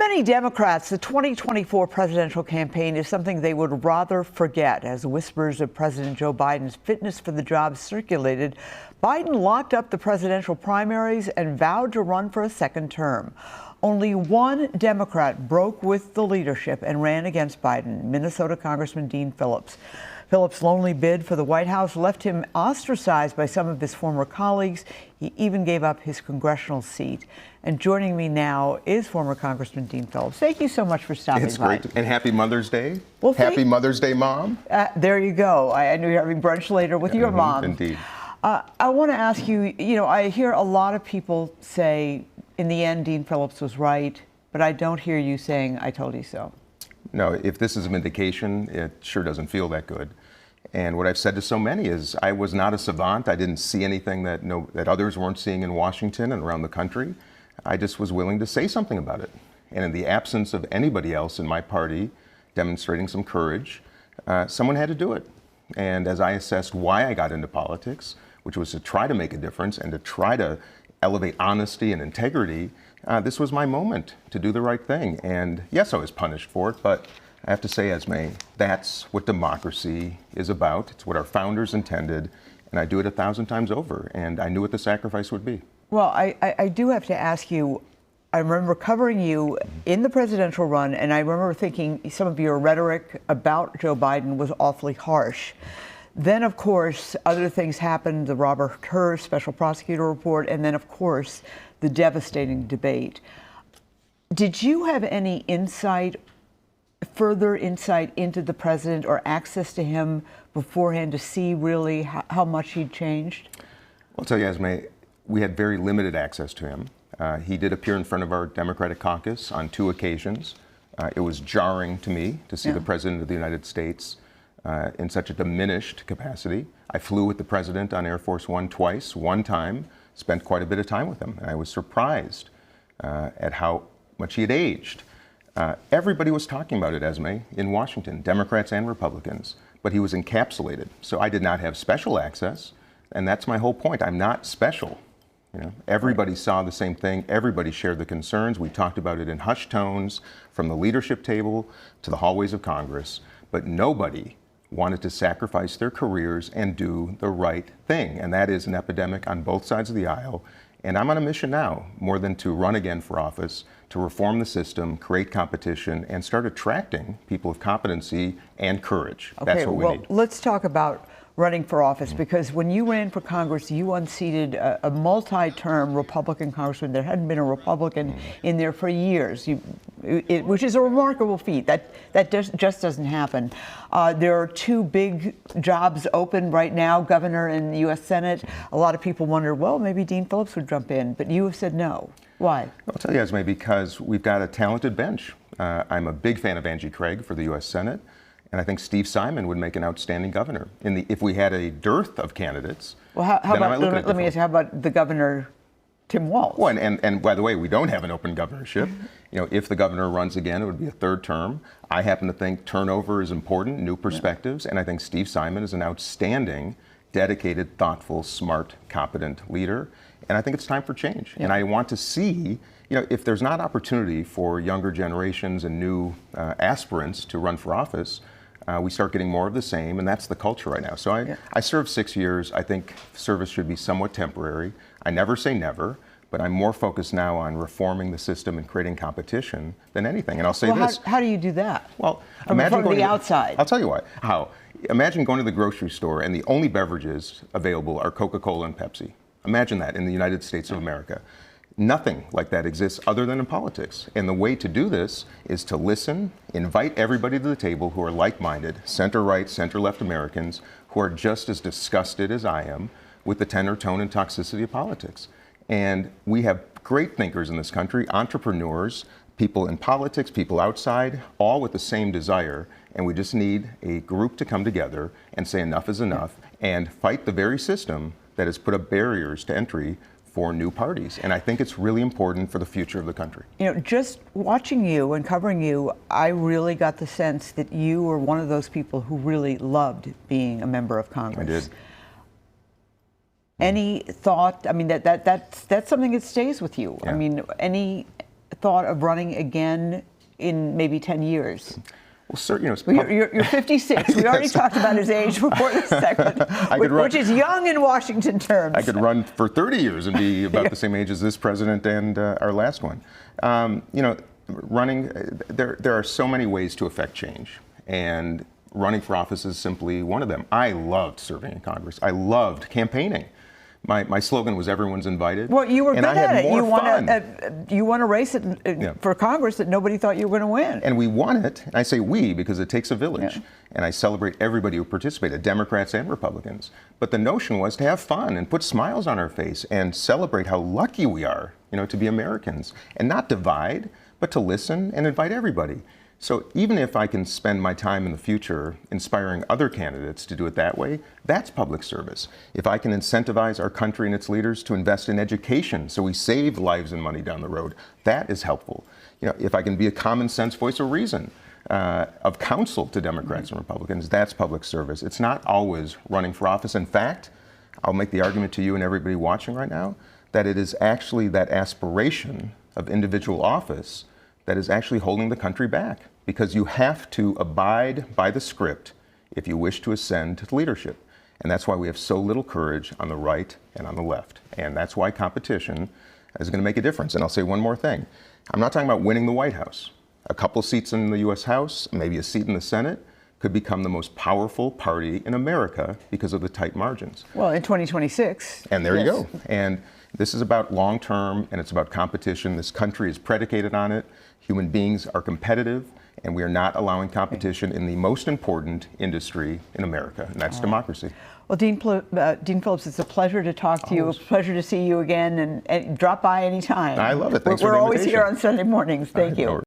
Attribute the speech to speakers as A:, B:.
A: many Democrats, the 2024 presidential campaign is something they would rather forget. As whispers of President Joe Biden's fitness for the job circulated, Biden locked up the presidential primaries and vowed to run for a second term. Only one Democrat broke with the leadership and ran against Biden, Minnesota Congressman Dean Phillips. Phillips' lonely bid for the White House left him ostracized by some of his former colleagues. He even gave up his congressional seat. And joining me now is former Congressman Dean Phillips. Thank you so much for stopping by.
B: It's great. And happy Mother's Day.
A: Well,
B: happy Mother's Day, Mom.
A: There you go. I know you're having brunch later with your mom.
B: Indeed.
A: I want to ask you, I hear a lot of people say, in the end, Dean Phillips was right, but I don't hear you saying, I told you so.
B: No, if this is a vindication, it sure doesn't feel that good. And what I've said to so many is I was not a savant. I didn't see anything that others weren't seeing in Washington and around the country. I just was willing to say something about it. And in the absence of anybody else in my party demonstrating some courage, someone had to do it. And as I assessed why I got into politics, which was to try to make a difference and to try to elevate honesty and integrity, this was my moment to do the right thing. And yes, I was punished for it, but I have to say, Esme, that's what democracy is about. It's what our founders intended, and I do it 1,000 times over, and I knew what the sacrifice would be.
A: Well, I do have to ask you, I remember covering you in the presidential run, and I remember thinking some of your rhetoric about Joe Biden was awfully harsh. Then, of course, other things happened, the Robert Hur special prosecutor report, and then, of course, the devastating debate. Did you have any insight, further insight into the president or access to him beforehand to see really how much he'd changed?
B: I'll tell you, Esme, we had very limited access to him. He did appear in front of our Democratic caucus on 2 occasions. It was jarring to me to see the President of the United States in such a diminished capacity. I flew with the President on Air Force One twice. One time, spent quite a bit of time with him, and I was surprised at how much he had aged. Everybody was talking about it, Esme, in Washington, Democrats and Republicans, but he was encapsulated. So I did not have special access, and that's my whole point. I'm not special. Everybody saw the same thing. Everybody shared the concerns. We talked about it in hushed tones from the leadership table to the hallways of Congress, but nobody wanted to sacrifice their careers and do the right thing. And that is an epidemic on both sides of the aisle. And I'm on a mission now, more than to run again for office, to reform the system, create competition, and start attracting people of competency and courage.
A: Okay,
B: that's what we need.
A: Let's talk about running for office, because when you ran for Congress, you unseated a multi-term Republican congressman. There hadn't been a Republican in there for years, which is a remarkable feat. That just doesn't happen. There are 2 big jobs open right now, governor and the U.S. Senate. A lot of people wonder, well, maybe Dean Phillips would jump in, but you have said no. Why?
B: I'll tell you, Esme, because we've got a talented bench. I'm a big fan of Angie Craig for the U.S. Senate. And I think Steve Simon would make an outstanding governor. If we had a dearth of candidates,
A: well, how about, let me ask you, how about the governor, Tim Walz?
B: Well, and by the way, we don't have an open governorship. If the governor runs again, it would be a 3rd term. I happen to think turnover is important, new perspectives, and I think Steve Simon is an outstanding, dedicated, thoughtful, smart, competent leader. And I think it's time for change. And I want to see, if there's not opportunity for younger generations and new aspirants to run for office, we start getting more of the same, and that's the culture right now. So I served 6 years. I think service should be somewhat temporary. I never say never, but I'm more focused now on reforming the system and creating competition than anything. And I'll say this.
A: How do you do that?
B: Well, imagine
A: from the outside.
B: I'll tell you why. How. Imagine going to the grocery store and the only beverages available are Coca-Cola and Pepsi. Imagine that in the United States of America. Nothing like that exists other than in politics. And the way to do this is to listen, invite everybody to the table who are like-minded, center-right, center-left Americans who are just as disgusted as I am with the tenor, tone, and toxicity of politics. And we have great thinkers in this country, entrepreneurs, people in politics, people outside, all with the same desire. And we just need a group to come together and say enough is enough and fight the very system that has put up barriers to entry for new parties. And I think it's really important for the future of the country.
A: Just watching you and covering you, I really got the sense that you were one of those people who really loved being a member of Congress.
B: I did.
A: Any thought, that's something that stays with you.
B: Yeah.
A: Any thought of running again in maybe 10 years?
B: Well, sir,
A: You're 56. We already talked about his age before this segment, which is young in Washington terms.
B: I could run for 30 years and be about the same age as this president and our last one. Running, there are so many ways to affect change, and running for office is simply one of them. I loved serving in Congress. I loved campaigning. My slogan was "Everyone's invited."
A: Well, you were good at it. You won a race for Congress that nobody thought you were going to win.
B: And we won it. And I say we because it takes a village. Yeah. And I celebrate everybody who participated, Democrats and Republicans. But the notion was to have fun and put smiles on our face and celebrate how lucky we are, to be Americans, and not divide, but to listen and invite everybody. So even if I can spend my time in the future inspiring other candidates to do it that way, that's public service. If I can incentivize our country and its leaders to invest in education so we save lives and money down the road, that is helpful. If I can be a common sense voice of reason, of counsel to Democrats and Republicans, that's public service. It's not always running for office. In fact, I'll make the argument to you and everybody watching right now that it is actually that aspiration of individual office that is actually holding the country back, because you have to abide by the script if you wish to ascend to leadership. And that's why we have so little courage on the right and on the left. And that's why competition is going to make a difference. And I'll say one more thing. I'm not talking about winning the White House. A couple seats in the U.S. House, maybe a seat in the Senate, could become the most powerful party in America because of the tight margins.
A: Well, in 2026.
B: And there you go. And this is about long term, and it's about competition. This country is predicated on it. Human beings are competitive, and we are not allowing competition in the most important industry in America, and that's democracy.
A: Well, Dean Phillips, it's a pleasure to talk to you. A pleasure to see you again, and drop by anytime.
B: I love it. Thanks for
A: the invitation. We're always here on
B: Sunday
A: mornings. Thank you.